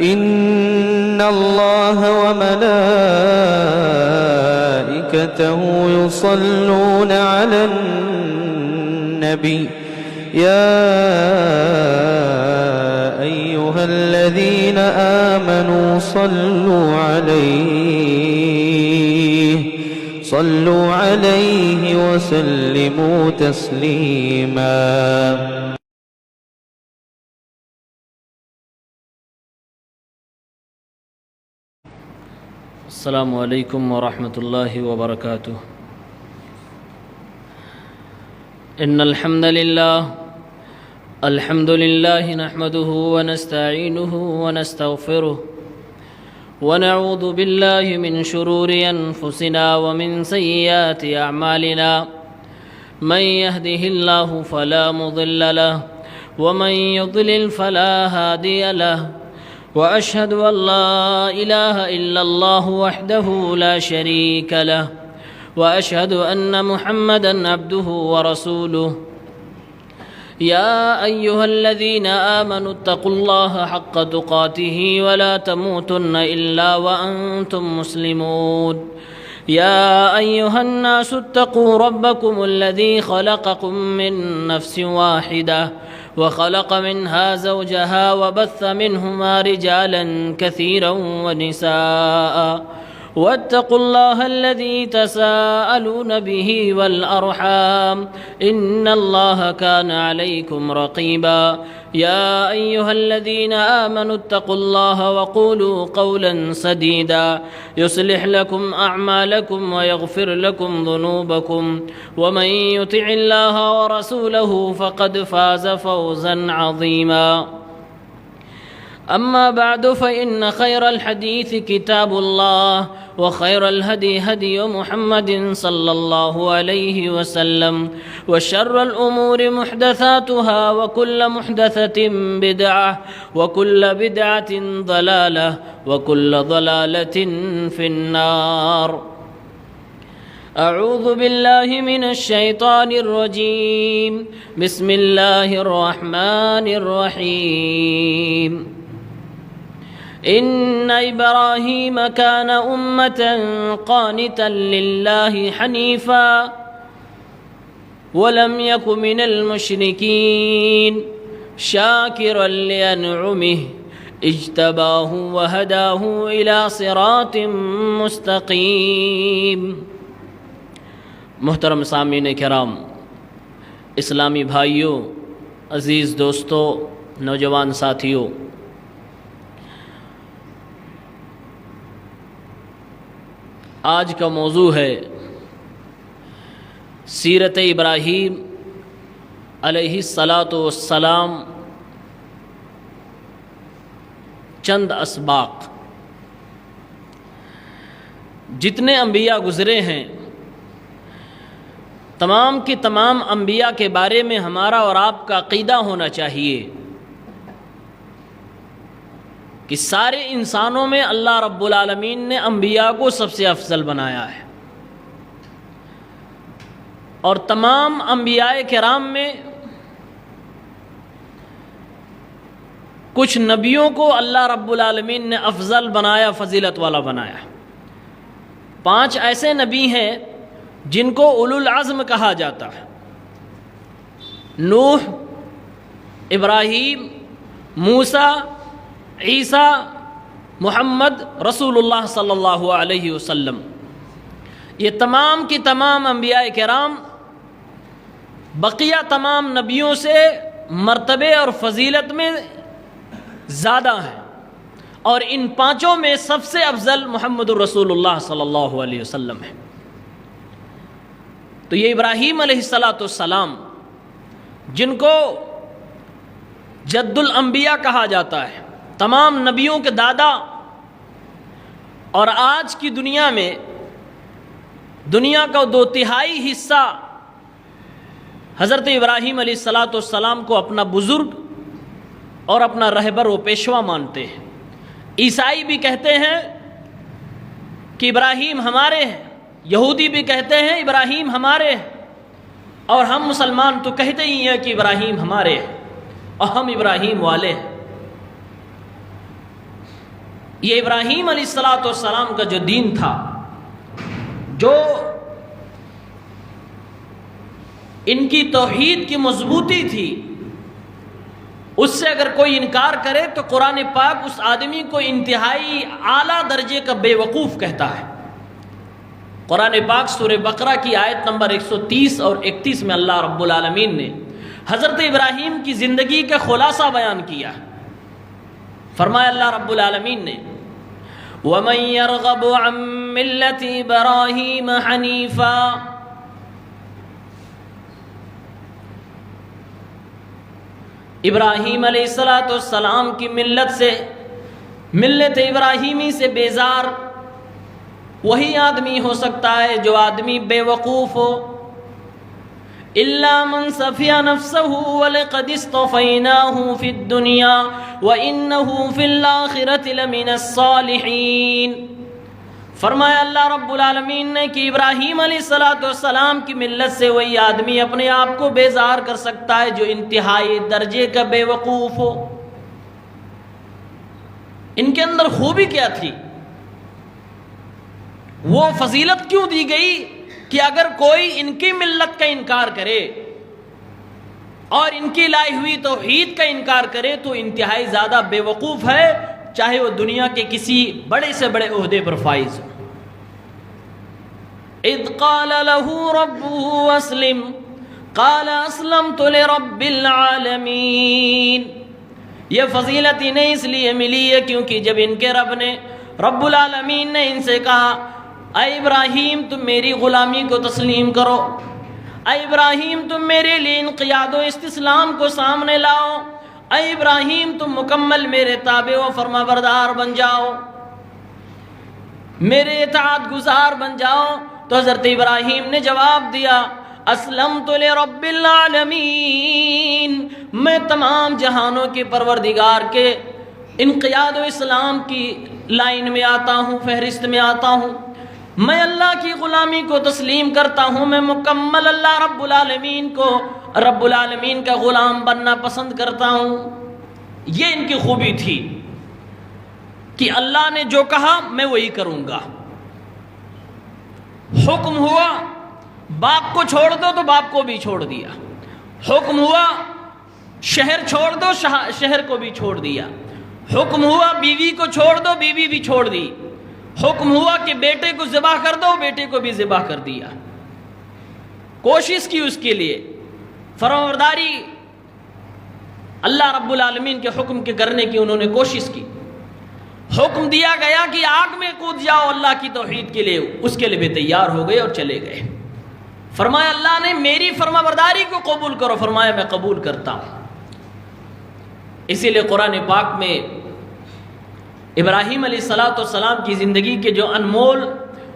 إن الله وملائكته يصلون على النبي يا أيها الذين آمنوا صلوا عليه وسلموا تسليما. السلام علیکم ورحمۃ اللہ وبرکاتہ. ان الحمد للہ نحمده ونستعینه ونستغفره ونعوذ باللہ من شرور انفسنا ومن سیئات اعمالنا من يهده الله فلا مضل له ومن يضلل فلا هادي له وأشهد أن لا إله إلا الله وحده لا شريك له وأشهد أن محمدًا عبده ورسوله. يا أيها الذين آمنوا اتقوا الله حق تقاته ولا تموتن إلا وأنتم مسلمون. يا أيها الناس اتقوا ربكم الذي خلقكم من نفس واحدة وخلق منها زوجها وبث منهما رجالا كثيرا ونساء واتقوا الله الذي تساءلون به والأرحام إن الله كان عليكم رقيبا. يا أيها الذين آمنوا اتقوا الله وقولوا قولا سديدا يصلح لكم أعمالكم ويغفر لكم ذنوبكم ومن يطع الله ورسوله فقد فاز فوزا عظيما. أما بعد فإن خير الحديث كتاب الله وخير الهدي هدي محمد صلى الله عليه وسلم وشر الأمور محدثاتها وكل محدثة بدعة وكل بدعة ضلالة وكل ضلالة في النار. أعوذ بالله من الشيطان الرجيم. بسم الله الرحمن الرحيم. إن إبراهيم كان أمة قانتا لله حنيفا ولم يك من المشركين شاكرا لأنعمه اجتباه وهداه إلى صراط مستقيم. محترم سامعین کرام، اسلامی بھائیوں، عزیز دوستوں، نوجوان ساتھیوں، آج کا موضوع ہے سیرت ابراہیم علیہ الصلاۃ والسلام، چند اسباق. جتنے انبیاء گزرے ہیں، تمام کے تمام انبیاء کے بارے میں ہمارا اور آپ کا عقیدہ ہونا چاہیے کہ سارے انسانوں میں اللہ رب العالمین نے انبیاء کو سب سے افضل بنایا ہے، اور تمام انبیاء کرام میں کچھ نبیوں کو اللہ رب العالمین نے افضل بنایا، فضیلت والا بنایا. 5 ایسے نبی ہیں جن کو اولو العزم کہا جاتا ہے: نوح، ابراہیم، موسیٰ، عیسیٰ، محمد رسول اللہ صلی اللہ علیہ وسلم. یہ تمام کی تمام انبیاء کرام بقیہ تمام نبیوں سے مرتبے اور فضیلت میں زیادہ ہیں، اور ان 5 میں سب سے افضل محمد الرسول اللہ صلی اللہ علیہ وسلم ہے. تو یہ ابراہیم علیہ السلام جن کو جد الانبیاء کہا جاتا ہے، تمام نبیوں کے دادا، اور آج کی دنیا میں دنیا کا 2/3 حصہ حضرت ابراہیم علیہ السلام کو اپنا بزرگ اور اپنا رہبر و پیشوا مانتے ہیں. عیسائی بھی کہتے ہیں کہ ابراہیم ہمارے ہیں، یہودی بھی کہتے ہیں ابراہیم ہمارے ہیں، اور ہم مسلمان تو کہتے ہی ہیں کہ ابراہیم ہمارے ہیں اور ہم ابراہیم والے ہیں. یہ ابراہیم علیہ السلام کا جو دین تھا، جو ان کی توحید کی مضبوطی تھی، اس سے اگر کوئی انکار کرے تو قرآن پاک اس آدمی کو انتہائی اعلیٰ درجے کا بے وقوف کہتا ہے۔ قرآن پاک سورہ بقرہ کی آیت نمبر 130 اور 31 میں اللہ رب العالمین نے حضرت ابراہیم کی زندگی کا خلاصہ بیان کیا۔ فرمایا اللہ رب العالمین نے وَمَن يَرْغَبُ عَن مِّلَّةِ إِبْرَاهِيمَ حَنِيفًا، ابراہیم علیہ السلام کی ملت سے، ملت ابراہیمی سے بیزار وہی آدمی ہو سکتا ہے جو آدمی بے وقوف ہو۔ إِلَّا مَن صَفِيَ نَفْسَهُ وَلَقَدِ اصْطَفَيْنَاهُ فِي الدُّنْيَا وَإِنَّهُ فِي الْآخِرَةِ لَمِنَ الصَّالِحِينَ۔ فرمایا اللہ رب العالمین نے کہ ابراہیم علیہ السلام کی ملت سے وہی آدمی اپنے آپ کو بیزار کر سکتا ہے جو انتہائی درجے کا بے وقوف ہو۔ ان کے اندر خوبی کیا تھی؟ وہ فضیلت کیوں دی گئی کہ اگر کوئی ان کی ملت کا انکار کرے اور ان کی لائی ہوئی توحید کا انکار کرے تو انتہائی زیادہ بے وقوف ہے، چاہے وہ دنیا کے کسی بڑے سے بڑے عہدے پر فائز ہو۔ اذ قال له ربه اسلم قال اسلمت لرب العالمین۔ یہ فضیلت انہیں اس لیے ملی ہے کیونکہ جب ان کے رب نے، رب العالمین نے ان سے کہا اے ابراہیم تم میری غلامی کو تسلیم کرو، اے ابراہیم تم میرے لیے انقیاد و استسلام کو سامنے لاؤ، اے ابراہیم تم مکمل میرے تابع و فرما بردار بن جاؤ، میرے اطاعت گزار بن جاؤ، تو حضرت ابراہیم نے جواب دیا اسلمت لرب العالمین، میں تمام جہانوں کے پروردگار کے انقیاد و اسلام کی لائن میں آتا ہوں، فہرست میں آتا ہوں، میں اللہ کی غلامی کو تسلیم کرتا ہوں، میں مکمل اللہ رب العالمین کو، رب العالمین کا غلام بننا پسند کرتا ہوں۔ یہ ان کی خوبی تھی کہ اللہ نے جو کہا میں وہی کروں گا۔ حکم ہوا باپ کو چھوڑ دو تو باپ کو بھی چھوڑ دیا، حکم ہوا شہر چھوڑ دو شہر کو بھی چھوڑ دیا، حکم ہوا بیوی کو چھوڑ دو بیوی بھی چھوڑ دی، حکم ہوا کہ بیٹے کو ذبح کر دو بیٹے کو بھی ذبح کر دیا۔ کوشش کی اس کے لیے فرمانبرداری، اللہ رب العالمین کے حکم کے کرنے کی انہوں نے کوشش کی۔ حکم دیا گیا کہ آگ میں کود جاؤ اللہ کی توحید کے لیے، اس کے لیے بھی تیار ہو گئے اور چلے گئے۔ فرمایا اللہ نے میری فرما برداری کو قبول کرو، فرمایا میں قبول کرتا ہوں۔ اسی لیے قرآن پاک میں ابراہیم علیہ السلام کی زندگی کے جو انمول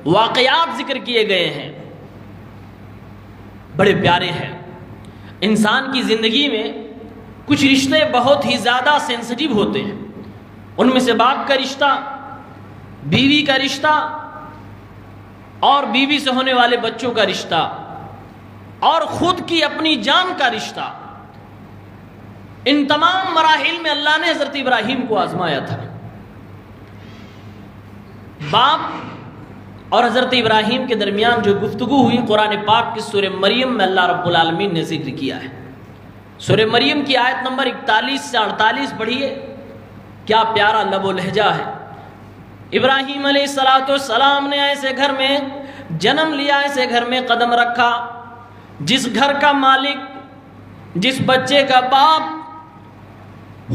واقعات ذکر کیے گئے ہیں بڑے پیارے ہیں۔ انسان کی زندگی میں کچھ رشتے بہت ہی زیادہ سینسٹیو ہوتے ہیں، ان میں سے باپ کا رشتہ، بیوی کا رشتہ اور بیوی سے ہونے والے بچوں کا رشتہ اور خود کی اپنی جان کا رشتہ۔ ان تمام مراحل میں اللہ نے حضرت ابراہیم کو آزمایا تھا۔ باپ اور حضرت ابراہیم کے درمیان جو گفتگو ہوئی قرآن پاک کی سورہ مریم میں اللہ رب العالمین نے ذکر کیا ہے۔ سورہ مریم کی آیت نمبر 41 سے 48 پڑھیے، کیا پیارا لب و لہجہ ہے۔ ابراہیم علیہ السلام نے ایسے گھر میں جنم لیا، ایسے گھر میں قدم رکھا جس گھر کا مالک، جس بچے کا باپ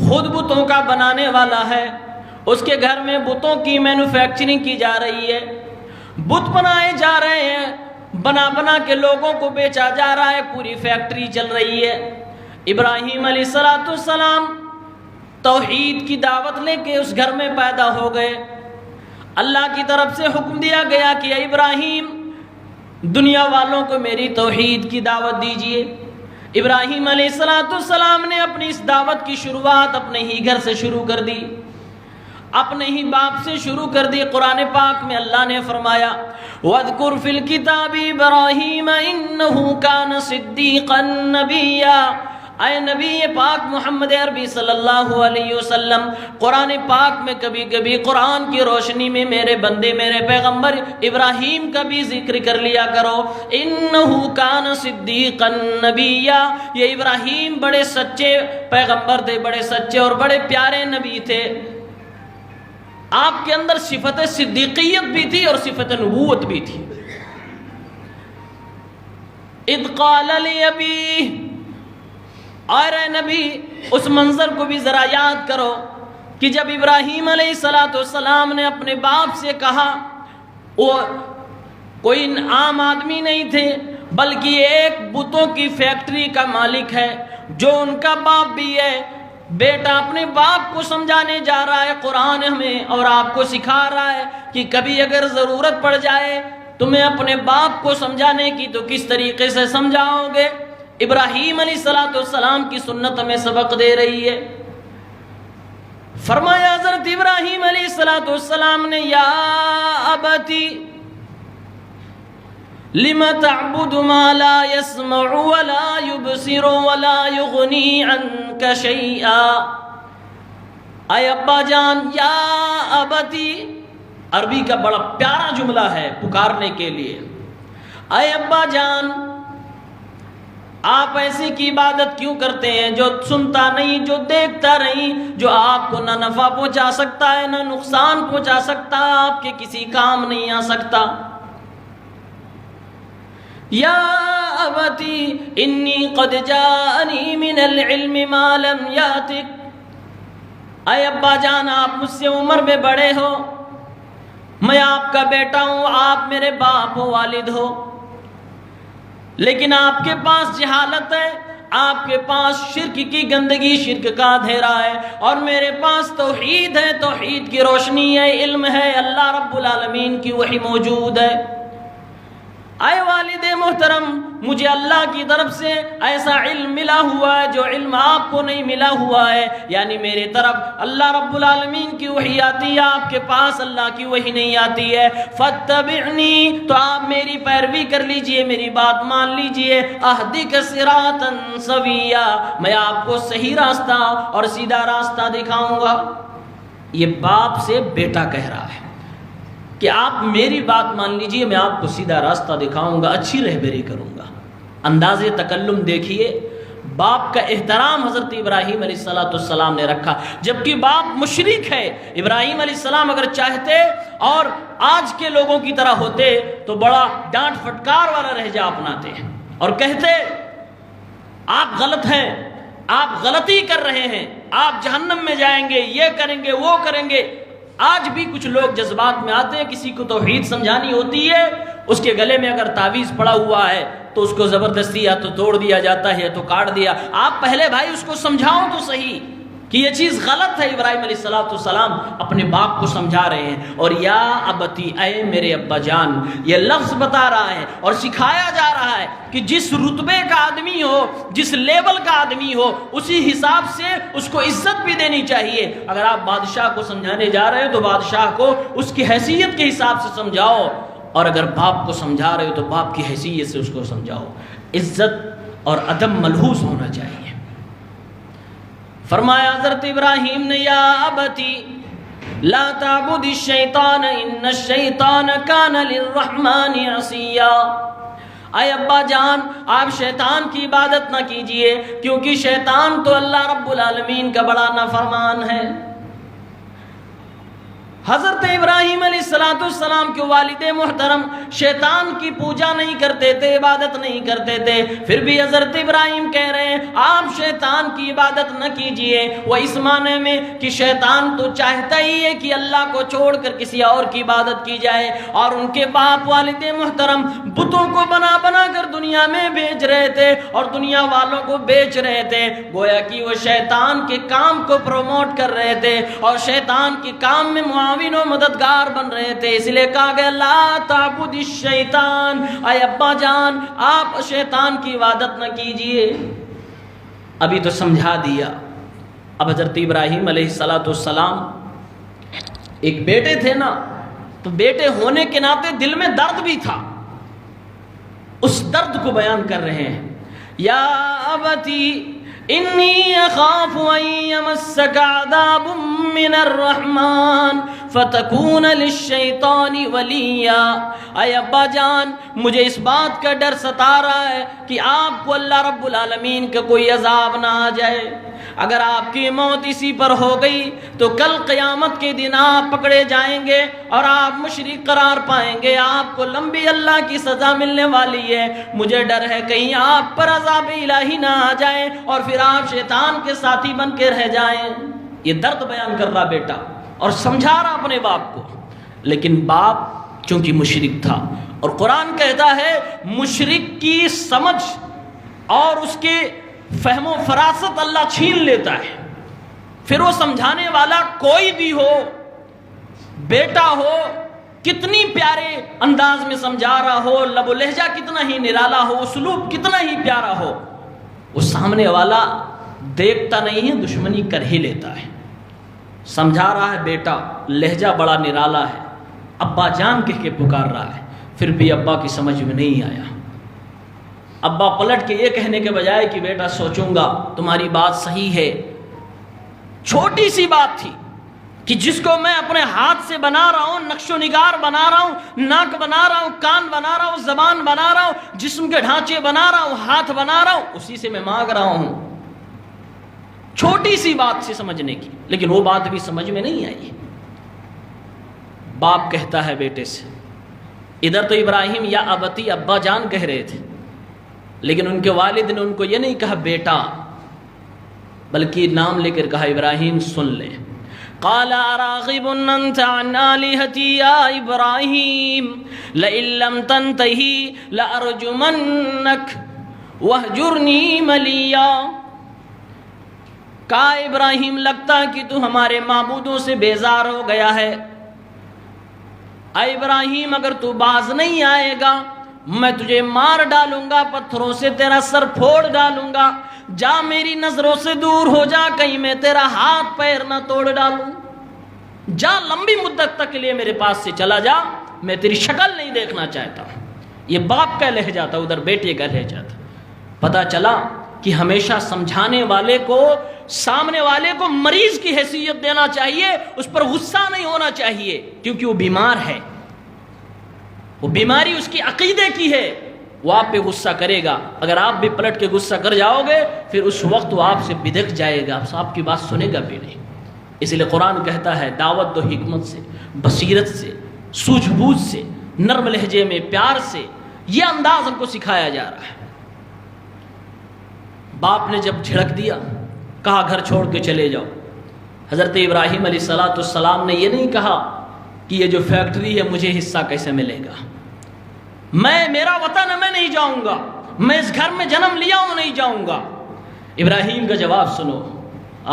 خود بتوں کا بنانے والا ہے، اس کے گھر میں بتوں کی مینوفیکچرنگ کی جا رہی ہے، بت بنائے جا رہے ہیں، بنا بنا کے لوگوں کو بیچا جا رہا ہے، پوری فیکٹری چل رہی ہے۔ ابراہیم علیہ السلام توحید کی دعوت لے کے اس گھر میں پیدا ہو گئے۔ اللہ کی طرف سے حکم دیا گیا کہ اے ابراہیم دنیا والوں کو میری توحید کی دعوت دیجیے۔ ابراہیم علیہ السلام نے اپنی اس دعوت کی شروعات اپنے ہی گھر سے شروع کر دی، اپنے ہی باپ سے شروع کر دی۔ قرآن پاک میں اللہ نے فرمایا وَاذْكُرْ فِي الْكِتَابِ إِبْرَاهِيمَ إِنَّهُ كَانَ صِدِّيقًا نَبِيًّا، اے نبی پاک محمد عربی صلی اللہ علیہ وسلم، قرآن پاک میں کبھی کبھی قرآن کی روشنی میں میرے بندے میرے پیغمبر ابراہیم کا بھی ذکر کر لیا کرو۔ انہ کان صدیقا نبیا، یہ ابراہیم بڑے سچے پیغمبر تھے، بڑے سچے اور بڑے پیارے نبی تھے۔ آپ کے اندر صفت صدیقیت بھی تھی اور صفت نبوت بھی تھی۔ اذ قال لأبی، اور اے نبی اس منظر کو بھی ذرا یاد کرو کہ جب ابراہیم علیہ السلام نے اپنے باپ سے کہا، وہ کوئی عام آدمی نہیں تھے بلکہ ایک بتوں کی فیکٹری کا مالک ہے جو ان کا باپ بھی ہے۔ بیٹا اپنے باپ کو سمجھانے جا رہا ہے، قرآن ہمیں اور آپ کو سکھا رہا ہے کہ کبھی اگر ضرورت پڑ جائے تمہیں اپنے باپ کو سمجھانے کی تو کس طریقے سے سمجھاؤ گے۔ ابراہیم علیہ السلام کی سنت ہمیں سبق دے رہی ہے۔ فرمایا حضرت ابراہیم علیہ السلام نے، یا ابتی لم تعبد ما لا يسمع ولا يبصر ولا يغني عنك شيئا، اے ابا جان، یا ابتی عربی کا بڑا پیارا جملہ ہے پکارنے کے لیے۔ اے ابا جان، آپ ایسے کی عبادت کیوں کرتے ہیں جو سنتا نہیں، جو دیکھتا نہیں، جو آپ کو نہ نفع پہنچا سکتا ہے نہ نقصان پہنچا سکتا، آپ کے کسی کام نہیں آ سکتا۔ یا ابتی انی قد جاءنی من العلم ما لم یاتک، اے ابا جان آپ مجھ سے عمر میں بڑے ہو، میں آپ کا بیٹا ہوں، آپ میرے باپ ہو، والد ہو، لیکن آپ کے پاس جہالت ہے، آپ کے پاس شرک کی گندگی، شرک کا اندھیرا ہے، اور میرے پاس توحید ہے، توحید کی روشنی ہے، علم ہے، اللہ رب العالمین کی وحی موجود ہے۔ اے والد محترم، مجھے اللہ کی طرف سے ایسا علم ملا ہوا ہے جو علم آپ کو نہیں ملا ہوا ہے، یعنی میرے طرف اللہ رب العالمین کی وحی آتی ہے، آپ کے پاس اللہ کی وحی نہیں آتی ہے۔ فاتبعنی، تو آپ میری پیروی کر لیجئے، میری بات مان لیجئے۔ اہدک صراطا سویا، میں آپ کو صحیح راستہ اور سیدھا راستہ دکھاؤں گا۔ یہ باپ سے بیٹا کہہ رہا ہے کہ آپ میری بات مان لیجئے، میں آپ کو سیدھا راستہ دکھاؤں گا، اچھی رہبری کروں گا۔ انداز تکلم دیکھیے، باپ کا احترام حضرت ابراہیم علیہ السلام نے رکھا، جبکہ باپ مشرک ہے۔ ابراہیم علیہ السلام اگر چاہتے اور آج کے لوگوں کی طرح ہوتے تو بڑا ڈانٹ پھٹکار والا لہجہ اپناتے اور کہتے آپ غلط ہیں، آپ غلطی کر رہے ہیں، آپ جہنم میں جائیں گے، یہ کریں گے، وہ کریں گے۔ آج بھی کچھ لوگ جذبات میں آتے ہیں، کسی کو توحید سمجھانی ہوتی ہے، اس کے گلے میں اگر تعویذ پڑا ہوا ہے تو اس کو زبردستی یا تو توڑ دیا جاتا ہے یا تو کاٹ دیا۔ آپ پہلے بھائی اس کو سمجھاؤ تو صحیح کہ یہ چیز غلط ہے۔ ابراہیم علیہ السلام اپنے باپ کو سمجھا رہے ہیں، اور یا ابتی، اے میرے ابا جان، یہ لفظ بتا رہا ہے اور سکھایا جا رہا ہے کہ جس رتبے کا آدمی ہو، جس لیول کا آدمی ہو، اسی حساب سے اس کو عزت بھی دینی چاہیے۔ اگر آپ بادشاہ کو سمجھانے جا رہے ہیں تو بادشاہ کو اس کی حیثیت کے حساب سے سمجھاؤ، اور اگر باپ کو سمجھا رہے ہو تو باپ کی حیثیت سے اس کو سمجھاؤ۔ عزت اور ادب ملحوظ ہونا چاہیے۔ فرمایا حضرت ابراہیم نے، یا ابتی لا تعبد الشیطان ان الشیطان کان للرحمن عصیا، اے ابا جان آپ شیطان کی عبادت نہ کیجئے، کیونکہ شیطان تو اللہ رب العالمین کا بڑا نافرمان ہے۔ حضرت ابراہیم علیہ السلام کے والد محترم شیطان کی پوجا نہیں کرتے تھے، عبادت نہیں کرتے تھے، پھر بھی حضرت ابراہیم کہہ رہے ہیں آپ شیطان کی عبادت نہ کیجئے۔ وہ اس معنی میں کہ شیطان تو چاہتا ہی ہے کہ اللہ کو چھوڑ کر کسی اور کی عبادت کی جائے، اور ان کے باپ والد محترم بتوں کو بنا بنا کر دنیا میں بیچ رہے تھے اور دنیا والوں کو بیچ رہے تھے، گویا کہ وہ شیطان کے کام کو پروموٹ کر رہے تھے اور شیطان کے کام میں معاون و مددگار بن رہے تھے۔ اس لیے کہا گیا لا تعبد الشیطان، اے ابا جان آپ شیطان کی عبادت نہ کیجئے۔ ابھی تو سمجھا دیا۔ اب حضرت ابراہیم علیہ السلام ایک بیٹے تھے نا، تو بیٹے ہونے کے ناطے دل میں درد بھی تھا، اس درد کو بیان کر رہے ہیں۔ یا ابتی انی اخاف ان یمسک عذاب من الرحمن فتکون للشیطان ولیا۔ اے ابا جان، مجھے اس بات کا ڈر ستا رہا ہے کہ آپ کو اللہ رب العالمین کا کوئی عذاب نہ آ جائے۔ اگر آپ کی موت اسی پر ہو گئی تو کل قیامت کے دن آپ پکڑے جائیں گے اور آپ مشرک قرار پائیں گے، آپ کو لمبی اللہ کی سزا ملنے والی ہے۔ مجھے ڈر ہے کہیں آپ پر عذاب الہی نہ آ جائے اور پھر آپ شیطان کے ساتھی بن کے رہ جائیں۔ یہ درد بیان کر رہا بیٹا اور سمجھا رہا اپنے باپ کو، لیکن باپ چونکہ مشرک تھا، اور قرآن کہتا ہے مشرک کی سمجھ اور اس کے فہم و فراست اللہ چھین لیتا ہے۔ پھر وہ سمجھانے والا کوئی بھی ہو، بیٹا ہو، کتنی پیارے انداز میں سمجھا رہا ہو، لب و لہجہ کتنا ہی نرالا ہو، اسلوب کتنا ہی پیارا ہو، وہ سامنے والا دیکھتا نہیں ہے، دشمنی کر ہی لیتا ہے۔ سمجھا رہا ہے بیٹا، لہجہ بڑا نرالا ہے، ابا جان کہہ کے پکار رہا ہے، پھر بھی ابا کی سمجھ میں نہیں آیا۔ ابا پلٹ کے یہ کہنے کے بجائے کہ بیٹا سوچوں گا، تمہاری بات صحیح ہے، چھوٹی سی بات تھی کہ جس کو میں اپنے ہاتھ سے بنا رہا ہوں، نقش و نگار بنا رہا ہوں، ناک بنا رہا ہوں، کان بنا رہا ہوں، زبان بنا رہا ہوں، جسم کے ڈھانچے بنا رہا ہوں، ہاتھ بنا رہا ہوں، اسی سے میں مانگ رہا ہوں۔ چھوٹی سی بات سے سمجھنے کی، لیکن وہ بات بھی سمجھ میں نہیں آئی۔ باپ کہتا ہے بیٹے سے، ادھر تو ابراہیم یا ابتی ابا جان کہہ رہے تھے، لیکن ان کے والد نے ان کو یہ نہیں کہا بیٹا، بلکہ نام لے کر کہا ابراہیم سن لے۔ قال اراغب انت عن آلہتی یا ابراہیم لئن لم تنتہی لارجمنک وہجرنی ملیا۔ کہا ابراہیم لگتا کہ تو ہمارے معبودوں سے بیزار ہو گیا ہے، اے ابراہیم اگر تو باز نہیں آئے گا میں تجھے مار ڈالوں گا، پتھروں سے تیرا سر پھوڑ ڈالوں گا، جا میری نظروں سے دور ہو جا، کہیں میں تیرا ہاتھ پیر نہ توڑ ڈالوں، جا لمبی مدت تک کے لیے میرے پاس سے چلا جا، میں تیری شکل نہیں دیکھنا چاہتا۔ یہ باپ کا لہجہ تھا، ادھر بیٹے کا لہجہ تھا۔ پتہ چلا کہ ہمیشہ سمجھانے والے کو، سامنے والے کو مریض کی حیثیت دینا چاہیے، اس پر غصہ نہیں ہونا چاہیے، کیونکہ وہ بیمار ہے، وہ بیماری اس کی عقیدے کی ہے، وہ آپ پہ غصہ کرے گا۔ اگر آپ بھی پلٹ کے غصہ کر جاؤ گے پھر اس وقت وہ آپ سے بدک جائے گا، آپ کی بات سنے گا بھی نہیں۔ اس لیے قرآن کہتا ہے دعوت دو حکمت سے، بصیرت سے، سوجھ بوجھ سے، نرم لہجے میں، پیار سے۔ یہ انداز ہم کو سکھایا جا رہا ہے۔ باپ نے جب جھڑک دیا، کہا گھر چھوڑ کے چلے جاؤ، حضرت ابراہیم علیہ السلام نے یہ نہیں کہا کہ یہ جو فیکٹری ہے مجھے حصہ کیسے ملے گا، میرا وطن ہے میں نہیں جاؤں گا، میں اس گھر میں جنم لیا ہوں نہیں جاؤں گا۔ ابراہیم کا جواب سنو،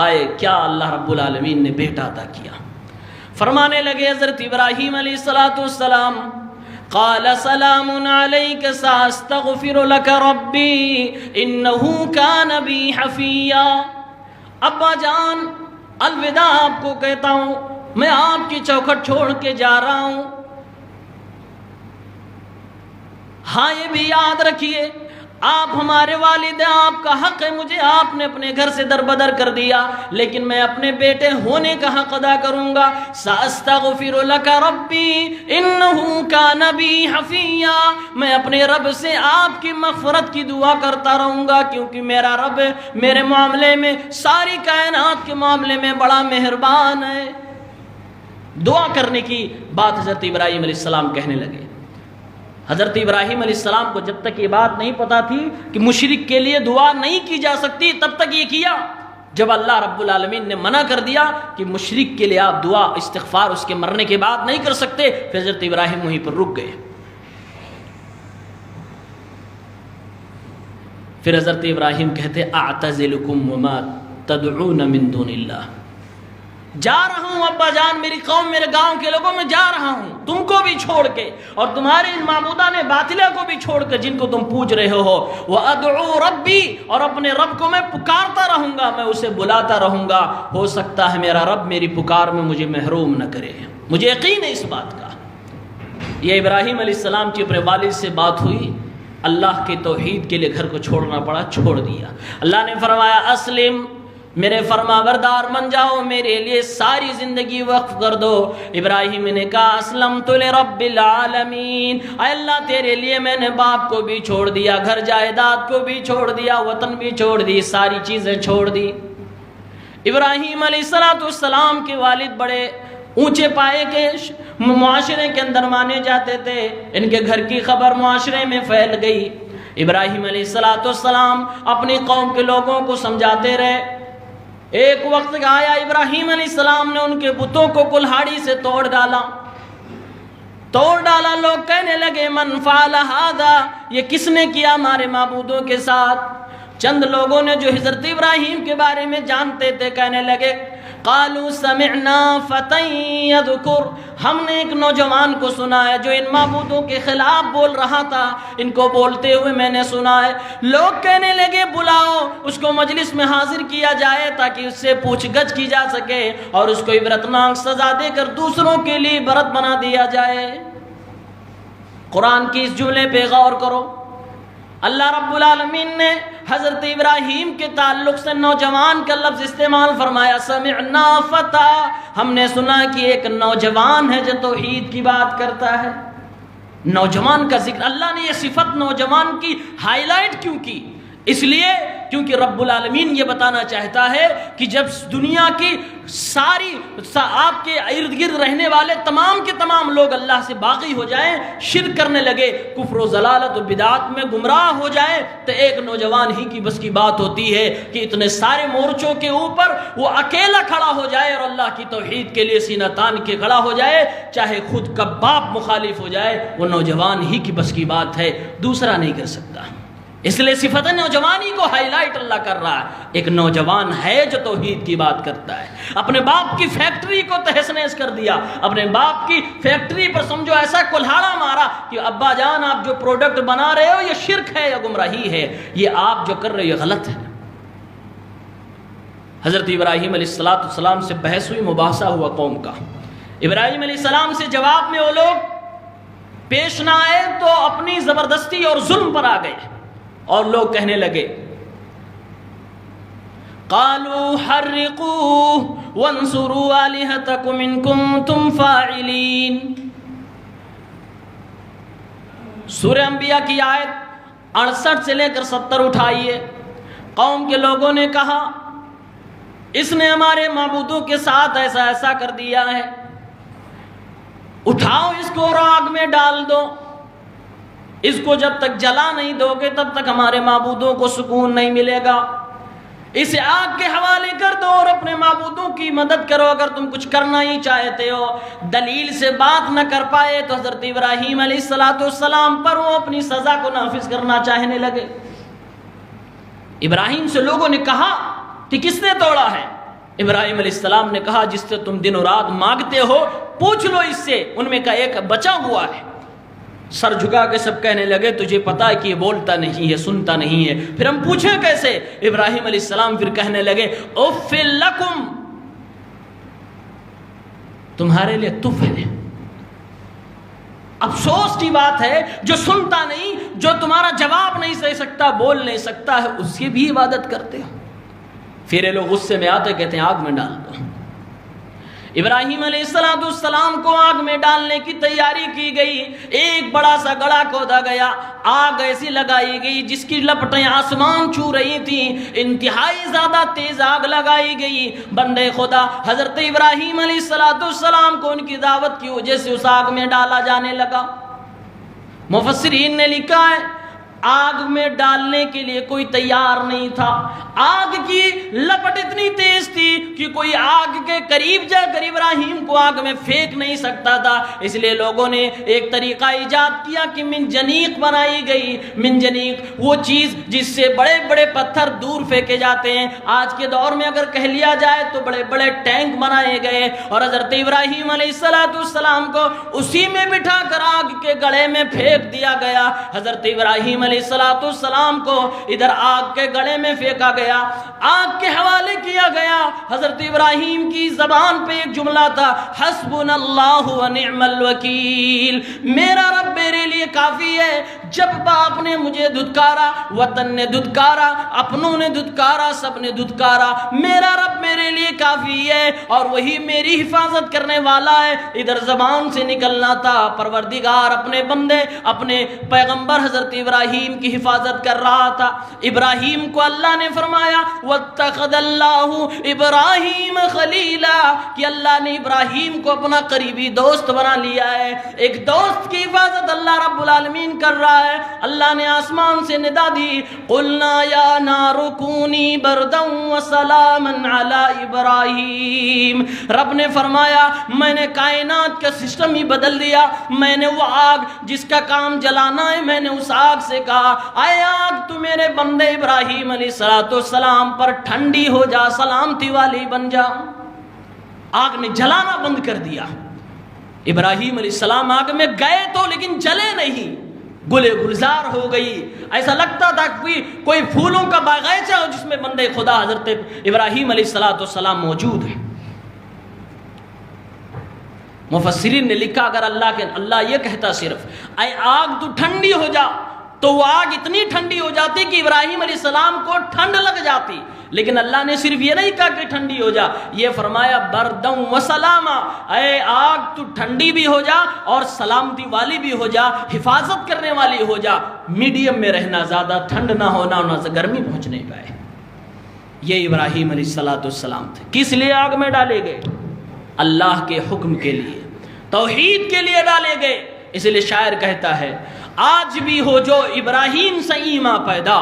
آئے کیا اللہ رب العالمین نے بیٹا عطا کیا۔ فرمانے لگے حضرت ابراہیم علیہ السلام، قال سلام علیک ساستغفر لک ربی انہ کان بی حفیا۔ ابا جان الوداع آپ کو کہتا ہوں، میں آپ کی چوکھٹ چھوڑ کے جا رہا ہوں۔ ہاں یہ بھی یاد رکھیے آپ ہمارے والد ہیں، آپ کا حق ہے، مجھے آپ نے اپنے گھر سے دربدر کر دیا، لیکن میں اپنے بیٹے ہونے کا حق ادا کروں گا۔ ساستغفر لک ربی انہ کان بی حفیا، میں اپنے رب سے آپ کی مغفرت کی دعا کرتا رہوں گا، کیونکہ میرا رب میرے معاملے میں، ساری کائنات کے معاملے میں بڑا مہربان ہے۔ دعا کرنے کی بات حضرت ابراہیم علیہ السلام کہنے لگے۔ حضرت ابراہیم علیہ السلام کو جب تک یہ بات نہیں پتا تھی کہ مشرک کے لیے دعا نہیں کی جا سکتی، تب تک یہ کیا۔ جب اللہ رب العالمین نے منع کر دیا کہ مشرک کے لیے آپ دعا استغفار اس کے مرنے کے بعد نہیں کر سکتے، پھر حضرت ابراہیم وہیں پر رک گئے۔ پھر حضرت ابراہیم کہتے اعتزلکم وما تدعون من دون اللہ، جا رہا ہوں ابا جان، میری قوم میرے گاؤں کے لوگوں میں جا رہا ہوں، تم کو بھی چھوڑ کے اور تمہارے ان معبودان باطلہ کو بھی چھوڑ کے جن کو تم پوج رہے ہو۔ وَأَدْعُو رَبِّي، اور اپنے رب کو میں پکارتا رہوں گا، میں اسے بلاتا رہوں گا، ہو سکتا ہے میرا رب میری پکار میں مجھے محروم نہ کرے، مجھے یقین ہے اس بات کا۔ یہ ابراہیم علیہ السلام کی اپنے والد سے بات ہوئی اللہ کی توحید کے لیے گھر کو چھوڑنا پڑا، چھوڑ دیا۔ اللہ نے فرمایا اسلم، میرے فرما بردار بن جاؤ، میرے لیے ساری زندگی وقف کر دو۔ ابراہیم نے کہا اسلمت لرب العالمین، اے اللہ تیرے لیے میں نے باپ کو بھی چھوڑ دیا، گھر جائیداد کو بھی چھوڑ دیا، وطن بھی چھوڑ دی، ساری چیزیں چھوڑ دی۔ ابراہیم علیہ السلام کے والد بڑے اونچے پائے کے معاشرے کے اندر مانے جاتے تھے، ان کے گھر کی خبر معاشرے میں پھیل گئی۔ ابراہیم علیہ السلام اپنی قوم کے لوگوں کو سمجھاتے رہے۔ ایک وقت آیا ابراہیم علیہ السلام نے ان کے بتوں کو کلہاڑی سے توڑ ڈالا۔ لوگ کہنے لگے من فعل ھذا، یہ کس نے کیا ہمارے معبودوں کے ساتھ؟ چند لوگوں نے جو حضرت ابراہیم کے بارے میں جانتے تھے کہنے لگے قالوا سمعنا فتى يذكر، ہم نے ایک نوجوان کو سنا ہے جو ان معبودوں کے خلاف بول رہا تھا، ان کو بولتے ہوئے میں نے سنا ہے۔ لوگ کہنے لگے بلاؤ اس کو، مجلس میں حاضر کیا جائے تاکہ اس سے پوچھ گچھ کی جا سکے اور اس کو عبرتناک سزا دے کر دوسروں کے لیے عبرت بنا دیا جائے۔ قرآن کی اس جملے پہ غور کرو، اللہ رب العالمین نے حضرت ابراہیم کے تعلق سے نوجوان کا لفظ استعمال فرمایا، سمعنا فتى، ہم نے سنا کہ ایک نوجوان ہے جو توحید کی بات کرتا ہے۔ نوجوان کا ذکر، اللہ نے یہ صفت نوجوان کی ہائی لائٹ کیوں کی؟ اس لیے کیونکہ رب العالمین یہ بتانا چاہتا ہے کہ جب دنیا کی ساری آپ کے ارد گرد رہنے والے تمام کے تمام لوگ اللہ سے باغی ہو جائیں، شرک کرنے لگے، کفر و ضلالت و بدعات میں گمراہ ہو جائے، تو ایک نوجوان ہی کی بس کی بات ہوتی ہے کہ اتنے سارے مورچوں کے اوپر وہ اکیلا کھڑا ہو جائے اور اللہ کی توحید کے لیے سینہ تان کے کھڑا ہو جائے، چاہے خود کا باپ مخالف ہو جائے، وہ نوجوان ہی کی بس کی بات ہے، دوسرا نہیں کر سکتا۔ اس لیے صفت نوجوانی کو ہائی لائٹ اللہ کر رہا ہے، ایک نوجوان ہے جو توحید کی بات کرتا ہے۔ اپنے باپ کی فیکٹری کو تہس نہس کر دیا، اپنے باپ کی فیکٹری پر سمجھو ایسا کلہاڑا مارا کہ ابا جان آپ جو پروڈکٹ بنا رہے ہو یہ شرک ہے یا گمراہی ہے، یہ آپ جو کر رہے ہو یہ غلط ہے۔ حضرت ابراہیم علیہ السلام سے بحث ہوئی، مباحثہ ہوا قوم کا۔ ابراہیم علیہ السلام سے جواب میں وہ لوگ پیش نہ آئے تو اپنی زبردستی اور ظلم پر آ گئے، اور لوگ کہنے لگے قالوا حرقوه وانصروا آلهتكم ان كنتم فاعلين۔ سورہ انبیاء کی آیت 68 سے لے کر 70 اٹھائیے۔ قوم کے لوگوں نے کہا اس نے ہمارے معبودوں کے ساتھ ایسا ایسا کر دیا ہے، اٹھاؤ اس کو اور آگ میں ڈال دو، اس کو جب تک جلا نہیں دو گے تب تک ہمارے معبودوں کو سکون نہیں ملے گا، اسے آگ کے حوالے کر دو اور اپنے معبودوں کی مدد کرو اگر تم کچھ کرنا ہی چاہتے ہو۔ دلیل سے بات نہ کر پائے تو حضرت ابراہیم علیہ السلام پر وہ اپنی سزا کو نافذ کرنا چاہنے لگے۔ ابراہیم سے لوگوں نے کہا کہ کس نے توڑا ہے؟ ابراہیم علیہ السلام نے کہا جس سے تم دن و رات مانگتے ہو پوچھ لو اس سے، ان میں کا ایک بچا ہوا ہے۔ سر جھکا کے سب کہنے لگے تجھے پتا ہے کہ یہ بولتا نہیں ہے، سنتا نہیں ہے، پھر ہم پوچھیں کیسے؟ ابراہیم علیہ السلام پھر کہنے لگے اف لکم، تمہارے لیے تف ہے، افسوس کی بات ہے جو سنتا نہیں، جو تمہارا جواب نہیں دے سکتا، بول نہیں سکتا ہے، اس کی بھی عبادت کرتے ہو۔ پھر یہ لوگ غصے میں آتے کہتے ہیں آگ میں ڈال دو۔ ابراہیم علیہ السلام کو آگ میں ڈالنے کی تیاری کی گئی، ایک بڑا سا گڑھا کھودا گیا، آگ ایسی لگائی گئی جس کی لپٹیں آسمان چھو رہی تھیں، انتہائی زیادہ تیز آگ لگائی گئی۔ بندے خدا حضرت ابراہیم علیہ السلام کو ان کی دعوت کی وجہ سے اس آگ میں ڈالا جانے لگا۔ مفسرین نے لکھا ہے آگ میں ڈالنے کے لیے کوئی تیار نہیں تھا، آگ کی لپٹ اتنی تیز تھی کہ کوئی آگ کے قریب جا کر ابراہیم کو آگ میں پھینک نہیں سکتا تھا، اس لیے لوگوں نے ایک طریقہ ایجاد کیا کہ منجنیق بنائی گئی۔ منجنیق وہ چیز جس سے بڑے بڑے پتھر دور پھینکے جاتے ہیں، آج کے دور میں اگر کہہ لیا جائے تو بڑے بڑے ٹینک بنائے گئے، اور حضرت ابراہیم علیہ السلام کو اسی میں بٹھا کر آگ کے گڑھے میں پھینک دیا گیا۔ حضرت ابراہیم علیہ السلام کو ادھر آگ کے گڑھے میں پھینکا گیا، آگ کے حوالے کیا گیا۔ حضرت ابراہیم کی زبان پہ ایک جملہ تھا حسبنا اللہ و نعم الوکیل، میرا رب میرے لیے کافی ہے. جب باپ نے مجھے دھتکارا، وطن نے دھتکارا، اپنوں نے دھتکارا، سب نے دھتکارا، میرا رب میرے لیے کافی ہے اور وہی میری حفاظت کرنے والا ہے. ادھر زبان سے نکلنا تھا پروردگار اپنے بندے اپنے پیغمبر حضرت ابراہیم کی حفاظت کر رہا تھا. ابراہیم کو اللہ نے فرمایا واتخذ اللہ ابراہیم خلیلا، کہ اللہ نے ابراہیم کو اپنا قریبی دوست بنا لیا ہے. ایک دوست کی حفاظت اللہ رب العالمین کر رہا ہے. اللہ نے آسمان سے ندا دی، قلنا یا نار کونی بردا وسلاما علی ابراہیم. رب نے فرمایا میں نے کائنات کا سسٹم ہی بدل دیا. میں نے وہ آگ جس کا کام جلانا ہے، میں نے اس آگ سے کہا اے آگ تو میرے بندے ابراہیم علیہ السلام پر ٹھنڈی ہو جا، سلامتی والی بن جا. آگ نے جلانا بند کر دیا. ابراہیم علیہ السلام آگ میں گئے تو لیکن جلے نہیں، گلے گلزار ہو گئی. ایسا لگتا تھا کوئی پھولوں کا باغیچہ ہو جس میں بندے خدا حضرت ابراہیم علیہ السلام موجود ہیں. مفسرین نے لکھا اگر اللہ یہ کہتا صرف اے آگ تو ٹھنڈی ہو جا، تو وہ آگ اتنی ٹھنڈی ہو جاتی کہ ابراہیم علیہ السلام کو ٹھنڈ لگ جاتی. لیکن اللہ نے صرف یہ نہیں کہا کہ ٹھنڈی ہو جا، یہ فرمایا بردم و سلاما، اے آگ تو ٹھنڈی بھی ہو جا اور سلامتی والی بھی ہو جا، حفاظت کرنے والی ہو جا. میڈیم میں رہنا، زیادہ ٹھنڈ نہ ہونا، نہ گرمی پہنچ نہیں پائے. یہ ابراہیم علیہ السلام تھے. کس لیے آگ میں ڈالے گئے؟ اللہ کے حکم کے لیے، توحید کے لیے ڈالے گئے. اس لیے شاعر کہتا ہے آج بھی ہو جو ابراہیم سے ایمان پیدا،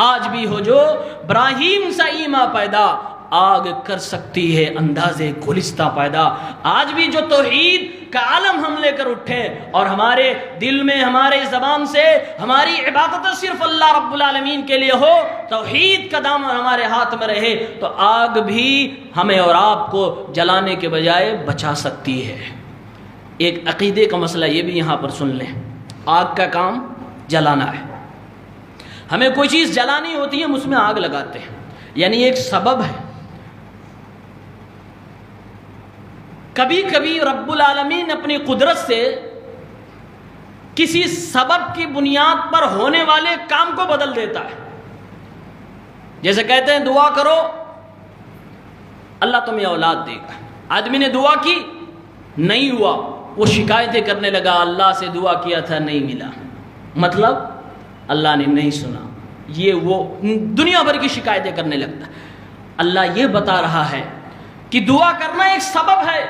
آج بھی ہو جو ابراہیم سے ایمان پیدا، آگ کر سکتی ہے اندازے گلستہ پیدا. آج بھی جو توحید کا عالم ہم لے کر اٹھے اور ہمارے دل میں ہمارے زبان سے ہماری عبادت صرف اللہ رب العالمین کے لیے ہو، توحید کا دامن ہمارے ہاتھ میں رہے، تو آگ بھی ہمیں اور آپ کو جلانے کے بجائے بچا سکتی ہے. ایک عقیدے کا مسئلہ یہ بھی یہاں پر سن لیں. آگ کا کام جلانا ہے. ہمیں کوئی چیز جلانی ہوتی ہے ہم اس میں آگ لگاتے ہیں، یعنی ایک سبب ہے. کبھی کبھی رب العالمین اپنی قدرت سے کسی سبب کی بنیاد پر ہونے والے کام کو بدل دیتا ہے. جیسے کہتے ہیں دعا کرو اللہ تمہیں اولاد دے گا. آدمی نے دعا کی نہیں ہوا، وہ شکایتیں کرنے لگا اللہ سے دعا کیا تھا نہیں ملا، مطلب اللہ نے نہیں سنا. یہ وہ دنیا بھر کی شکایتیں کرنے لگتا. اللہ یہ بتا رہا ہے کہ دعا کرنا ایک سبب ہے،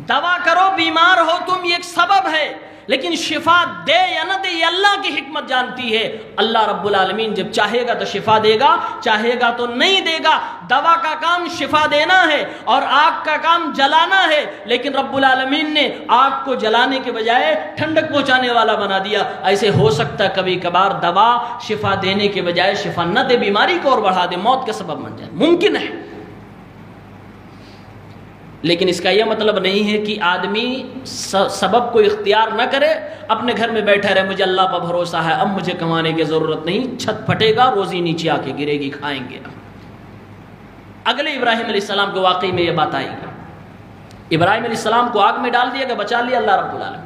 دوا کرو بیمار ہو تم یہ ایک سبب ہے، لیکن شفا دے یا نہ دے یہ اللہ کی حکمت جانتی ہے. اللہ رب العالمین جب چاہے گا تو شفا دے گا، چاہے گا تو نہیں دے گا. دوا کا کام شفا دینا ہے اور آگ کا کام جلانا ہے، لیکن رب العالمین نے آگ کو جلانے کے بجائے ٹھنڈک پہنچانے والا بنا دیا. ایسے ہو سکتا ہے کبھی کبھار دوا شفا دینے کے بجائے شفا نہ دے، بیماری کو اور بڑھا دے، موت کا سبب بن جائے، ممکن ہے. لیکن اس کا یہ مطلب نہیں ہے کہ آدمی سبب کو اختیار نہ کرے، اپنے گھر میں بیٹھا رہے مجھے اللہ پر بھروسہ ہے اب مجھے کمانے کی ضرورت نہیں. چھت پھٹے گا روزی نیچے آ کے گرے گی، کھائیں گے. اگلے ابراہیم علیہ السلام کے واقعی میں یہ بات آئے گی. ابراہیم علیہ السلام کو آگ میں ڈال دیا گیا، بچا لیا اللہ رب العالمین.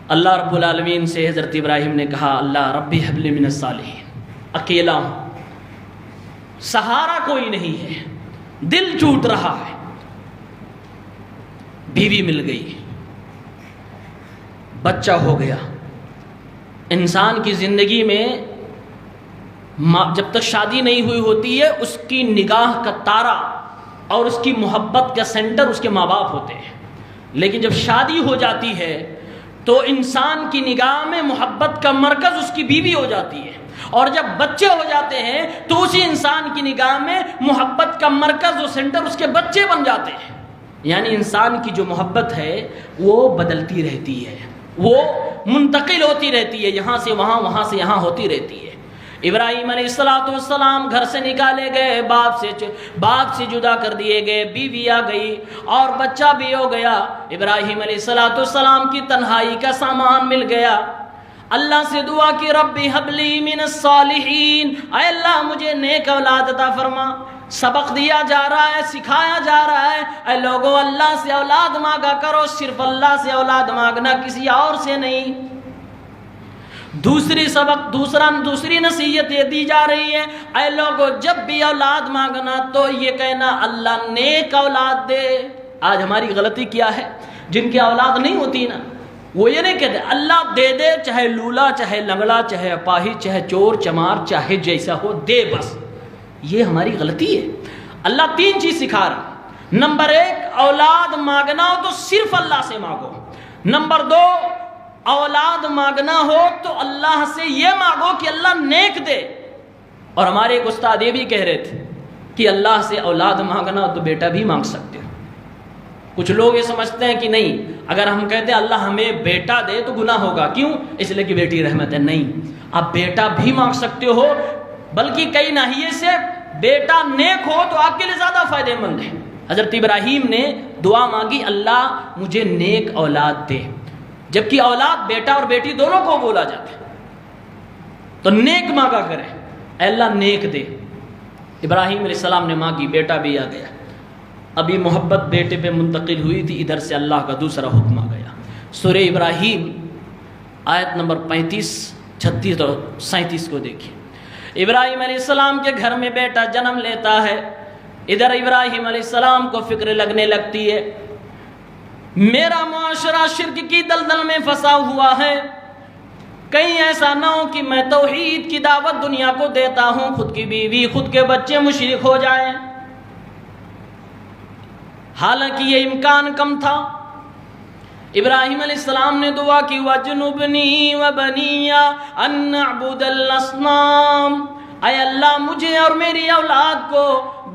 اللہ رب العالمین سے حضرت ابراہیم نے کہا اللہ ربی حب لی من الصالحین، اکیلا ہوں، سہارا کوئی نہیں ہے، دل ٹوٹ رہا ہے. بیوی مل گئی، بچہ ہو گیا. انسان کی زندگی میں جب تک شادی نہیں ہوئی ہوتی ہے اس کی نگاہ کا تارا اور اس کی محبت کا سینٹر اس کے ماں باپ ہوتے ہیں. لیکن جب شادی ہو جاتی ہے تو انسان کی نگاہ میں محبت کا مرکز اس کی بیوی ہو جاتی ہے، اور جب بچے ہو جاتے ہیں تو اسی انسان کی نگاہ میں محبت کا مرکز و سینٹر اس کے بچے بن جاتے ہیں. یعنی انسان کی جو محبت ہے وہ بدلتی رہتی ہے، وہ منتقل ہوتی رہتی ہے، یہاں سے وہاں، وہاں سے یہاں ہوتی رہتی ہے. ابراہیم علیہ السلام گھر سے نکالے گئے، باپ سے جدا کر دیے گئے، بیوی آ گئی اور بچہ بھی ہو گیا. ابراہیم علیہ السلام کی تنہائی کا سامان مل گیا. اللہ سے دعا کی ربی حبلی من الصالحین، اے اللہ مجھے نیک اولاد عطا فرما۔ سبق دیا جا رہا ہے، سکھایا جا رہا ہے، اے لوگوں اللہ سے اولاد مانگا کرو، صرف اللہ سے اولاد مانگنا، کسی اور سے نہیں۔ دوسری نصیحت یہ دی جا رہی ہے، اے لوگوں جب بھی اولاد مانگنا تو یہ کہنا اللہ نیک اولاد دے۔ آج ہماری غلطی کیا ہے؟ جن کی اولاد نہیں ہوتی نا، وہ یہ نہیں کہتے اللہ دے دے، چاہے لولا، چاہے لنگڑا، چاہے اپاہج، چاہے چور چمار، چاہے جیسا ہو دے بس۔ یہ ہماری غلطی ہے۔ اللہ 3 چیز سکھا رہا۔ نمبر 1، اولاد مانگنا ہو تو صرف اللہ سے مانگو۔ نمبر 2، اولاد مانگنا ہو تو اللہ سے یہ مانگو کہ اللہ نیک دے۔ اور ہمارے ایک استاد یہ بھی کہہ رہے تھے کہ اللہ سے اولاد مانگنا ہو تو بیٹا بھی مانگ سکتے ہو۔ کچھ لوگ یہ سمجھتے ہیں کہ نہیں، اگر ہم کہتے ہیں اللہ ہمیں بیٹا دے تو گناہ ہوگا، کیوں؟ اس لیے کہ بیٹی رحمت ہے۔ نہیں، آپ بیٹا بھی مانگ سکتے ہو، بلکہ کئی ناحیے سے بیٹا نیک ہو تو آپ کے لیے زیادہ فائدہ مند ہے۔ حضرت ابراہیم نے دعا مانگی اللہ مجھے نیک اولاد دے، جبکہ اولاد بیٹا اور بیٹی دونوں کو بولا جاتا ہے، تو نیک مانگا کرے، اے اللہ نیک دے۔ ابراہیم علیہ السلام نے مانگی، بیٹا بھی آ گیا۔ ابھی محبت بیٹے پہ منتقل ہوئی تھی، ادھر سے اللہ کا دوسرا حکم آ گیا۔ سورہ ابراہیم آیت نمبر 35، 36 اور 37 کو دیکھیے۔ ابراہیم علیہ السلام کے گھر میں بیٹا جنم لیتا ہے، ادھر ابراہیم علیہ السلام کو فکر لگنے لگتی ہے میرا معاشرہ شرک کی دلدل میں پھنسا ہوا ہے، کہیں ایسا نہ ہو کہ میں توحید کی دعوت دنیا کو دیتا ہوں، خود کی بیوی خود کے بچے مشرک ہو جائیں۔ حالانکہ یہ امکان کم تھا۔ ابراہیم علیہ السلام نے دعا کی وَجْنُبْنِي وَبَنِيَّ أَن نَّعْبُدَ الْأَصْنَامَ، اے اللہ مجھے اور میری اولاد کو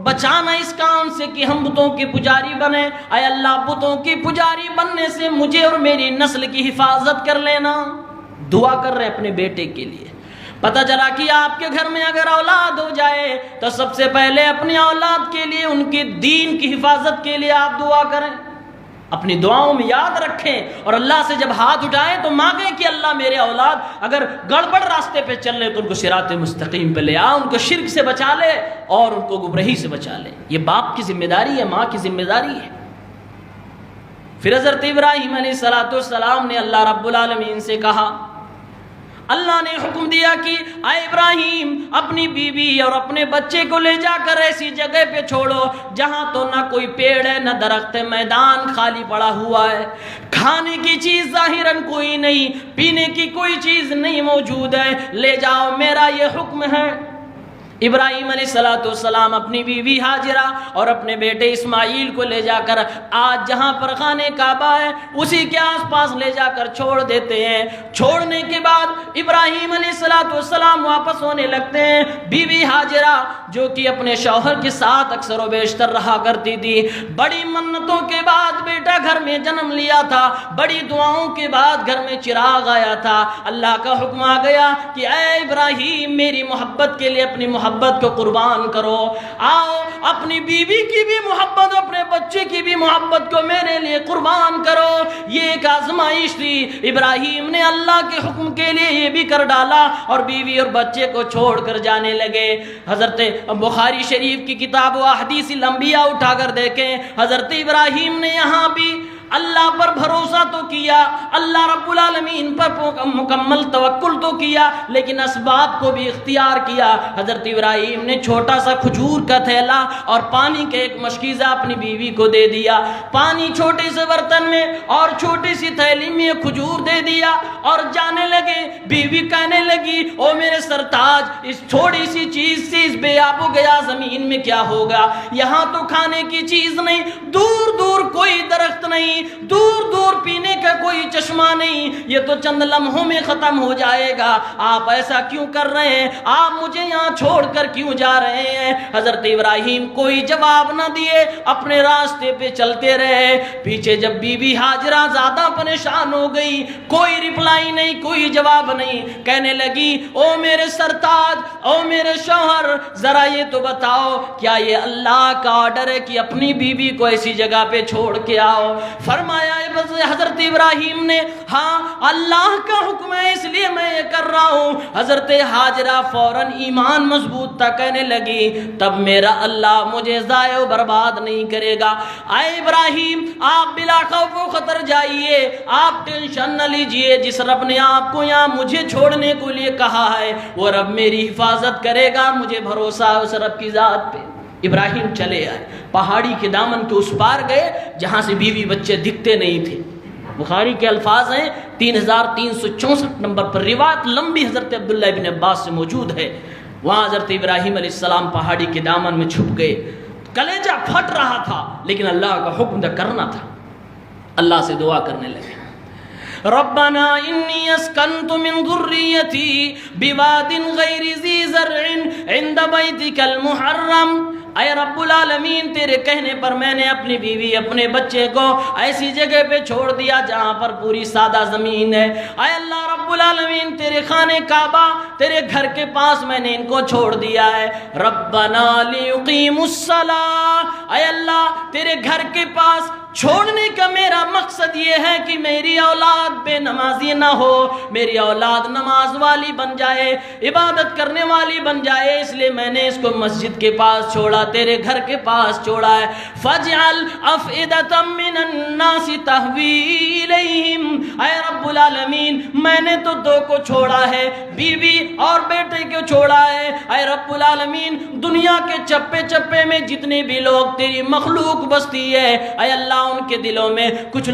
بچانا اس کام سے کہ ہم بتوں کے پجاری بنیں، اے اللہ بتوں کے پجاری بننے سے مجھے اور میری نسل کی حفاظت کر لینا۔ دعا کر رہے اپنے بیٹے کے لیے۔ پتہ چلا کہ آپ کے گھر میں اگر اولاد ہو جائے تو سب سے پہلے اپنی اولاد کے لیے، ان کے دین کی حفاظت کے لیے آپ دعا کریں، اپنی دعاؤں میں یاد رکھیں، اور اللہ سے جب ہاتھ اٹھائیں تو مانگیں کہ اللہ میرے اولاد اگر گڑبڑ راستے پہ چل رہے تو ان کو صراط مستقیم پہ لے آ، ان کو شرک سے بچا لے اور ان کو گمراہی سے بچا لے۔ یہ باپ کی ذمہ داری ہے، ماں کی ذمہ داری ہے۔ پھر حضرت ابراہیم علیہ السلام نے اللہ رب العالمین سے کہا، اللہ نے حکم دیا کہ اے ابراہیم اپنی بیوی اور اپنے بچے کو لے جا کر ایسی جگہ پہ چھوڑو جہاں تو نہ کوئی پیڑ ہے نہ درخت ہے، میدان خالی پڑا ہوا ہے، کھانے کی چیز ظاہراً کوئی نہیں، پینے کی کوئی چیز نہیں موجود ہے، لے جاؤ میرا یہ حکم ہے۔ ابراہیم علیہ السلام اپنی بیوی ہاجرہ اور اپنے بیٹے اسماعیل کو لے جا کر آج جہاں پر خانہ کعبہ ہے اسی کے آس پاس لے جا کر چھوڑ دیتے ہیں۔ چھوڑنے کے بعد ابراہیم علیہ السلام واپس ہونے لگتے ہیں۔ بیوی ہاجرہ جو کہ اپنے شوہر کے ساتھ اکثر و بیشتر رہا کرتی تھی، بڑی منتوں کے بعد بیٹا گھر میں جنم لیا تھا، بڑی دعاؤں کے بعد گھر میں چراغ آیا تھا، اللہ کا حکم آ گیا کہ اے ابراہیم میری محبت کے لیے اپنی محبت کو قربان کرو، آؤ اپنی بیوی کی بھی محبت، اپنے بچے کی بھی محبت کو میرے لیے قربان کرو۔ یہ ایک آزمائش تھی، ابراہیم نے اللہ کے حکم کے لیے یہ بھی کر ڈالا اور بیوی اور بچے کو چھوڑ کر جانے لگے۔ حضرت بخاری شریف کی کتاب و احادیث الانبیاء اٹھا کر دیکھیں، حضرت ابراہیم نے یہاں بھی اللہ پر بھروسہ تو کیا، اللہ رب العالمین پر مکمل توکل تو کیا، لیکن اسباب کو بھی اختیار کیا۔ حضرت ابراہیم نے چھوٹا سا کھجور کا تھیلا اور پانی کے ایک مشکیزہ اپنی بیوی کو دے دیا، پانی چھوٹے سے برتن میں اور چھوٹی سی تھیلی میں کھجور دے دیا اور جانے لگے۔ بیوی کہنے لگی او میرے سرتاج اس چھوٹی سی چیز سے اس بے آب و گیا زمین میں کیا ہوگا، یہاں تو کھانے کی چیز نہیں، دور دور کوئی درخت نہیں، دور دور پینے کا کوئی چشمہ نہیں، یہ تو چند لمحوں میں ختم ہو جائے گا، آپ ایسا کیوں کر رہے ہیں، آپ مجھے یہاں چھوڑ کر کیوں جا رہے ہیں۔ حضرت ابراہیم کوئی جواب نہ دیے، اپنے راستے پہ چلتے رہے۔ پیچھے جب بی بی ہاجرہ زیادہ پریشان ہو گئی، کوئی ریپلائی نہیں، کوئی جواب نہیں، کہنے لگی او میرے سرتاج، او میرے شوہر، ذرا یہ تو بتاؤ کیا یہ اللہ کا آرڈر ہے کہ اپنی بیوی کو ایسی جگہ پہ چھوڑ کے آؤ؟ فرمایا سے حضرت ابراہیم نے ہاں اللہ کا حکم ہے اس لیے میں یہ کر رہا ہوں. حضرت ہاجرہ فوراً ایمان مضبوط تھا, کہنے لگی تب میرا اللہ مجھے ضائع و برباد نہیں کرے گا. اے ابراہیم آپ بلا خوف و خطر جائیے, آپ ٹینشن نہ لیجئے, جس رب نے آپ کو یہاں مجھے چھوڑنے کو لیے کہا ہے وہ رب میری حفاظت کرے گا, مجھے بھروسہ ہے اس رب کی ذات پہ. ابراہیم چلے آئے, پہاڑی کے دامن کے اس پار گئے جہاں سے بیوی بچے دکھتے نہیں تھے. بخاری کے الفاظ ہیں 3364 نمبر پر روایت لمبی حضرت عبداللہ ابن عباس سے موجود ہے. وہاں حضرت ابراہیم علیہ السلام پہاڑی کے دامن میں چھپ گئے, کلیجہ پھٹ رہا تھا لیکن اللہ کا حکم کرنا تھا. اللہ سے دعا کرنے لگے, ربنا انی اسکنت من ذریتی بواد غیر ذی زرع عند بیتک المحرم. اے رب العالمین تیرے کہنے پر میں نے اپنی بیوی اپنے بچے کو ایسی جگہ پہ چھوڑ دیا جہاں پر پوری سادہ زمین ہے. اے اللہ رب العالمین تیرے خانے کعبہ تیرے گھر کے پاس میں نے ان کو چھوڑ دیا ہے. ربنا لیقیموا الصلاۃ, اے اللہ تیرے گھر کے پاس چھوڑنے کا میرا مقصد یہ ہے کہ میری اولاد بے نمازی نہ ہو, میری اولاد نماز والی بن جائے, عبادت کرنے والی بن جائے, اس لیے میں نے اس کو مسجد کے پاس چھوڑا, تیرے گھر کے پاس چھوڑا ہے. فاجعل افئدۃ من الناس تہوی الیہم, اے رب العالمین میں نے تو دو کو چھوڑا ہے, بیوی اور بیٹے کو چھوڑا ہے. اے رب العالمین دنیا کے چپے چپے میں جتنے بھی لوگ تیری مخلوق بستی ہے, اے اللہ ان کے دلوں میں کچھ